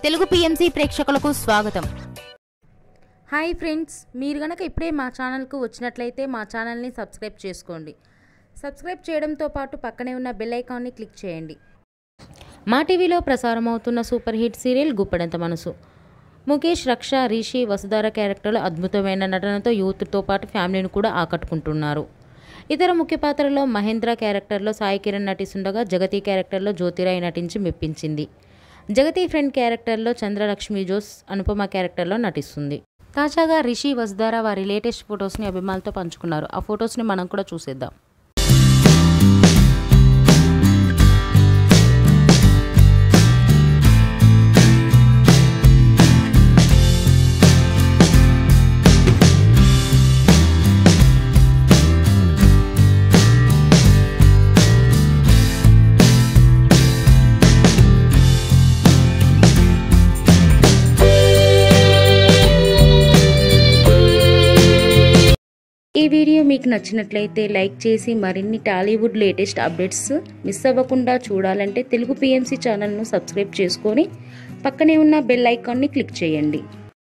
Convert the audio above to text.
Telugu PMC ప్రేక్షకులకు స్వాగతం. Hi friends, మీరు గనక ఇప్పుడే మా ఛానల్కు వచ్చినట్లయితే మా ఛానల్ని సబ్స్క్రైబ్ చేసుకోండి. సబ్స్క్రైబ్ చేయడంతో పాటు పక్కనే ఉన్న బెల్ ఐకాన్ని క్లిక్ చేయండి. మా టీవీలో ప్రసారం అవుతున్న సూపర్ హిట్ సీరియల్ గుప్పెడంత మనసు. ముఖేష్, రక్ష, రిషి, వసుధార క్యారెక్టర్లు అద్భుతమైన నటనతో యూత్తో పాటు ఫ్యామిలీని కూడా ఆకట్టుకుంటున్నారు. ఇతర ముఖ్య పాత్రలో మహేంద్ర క్యారెక్టర్లో సాయి కిరణ్ నటిస్తుండగా జగతి క్యారెక్టర్లో జ్యోతిరాయ్ నటించి మెప్పించింది. జగతి ఫ్రెండ్ క్యారెక్టర్లో చంద్రలక్ష్మి జోస్ అనుపమ క్యారెక్టర్లో నటిస్తుంది. తాజాగా రిషి, వసుధార వారి లేటెస్ట్ ఫొటోస్ని అభిమానులతో పంచుకున్నారు. ఆ ఫొటోస్ని మనం కూడా చూసేద్దాం. ఈ వీడియో మీకు నచ్చినట్లయితే లైక్ చేసి మరిన్ని టాలీవుడ్ లేటెస్ట్ అప్డేట్స్ మిస్ అవ్వకుండా చూడాలంటే తెలుగు పిఎంసి ఛానల్ను సబ్స్క్రైబ్ చేసుకొని పక్కనే ఉన్న బెల్ ఐకాన్ని క్లిక్ చేయండి.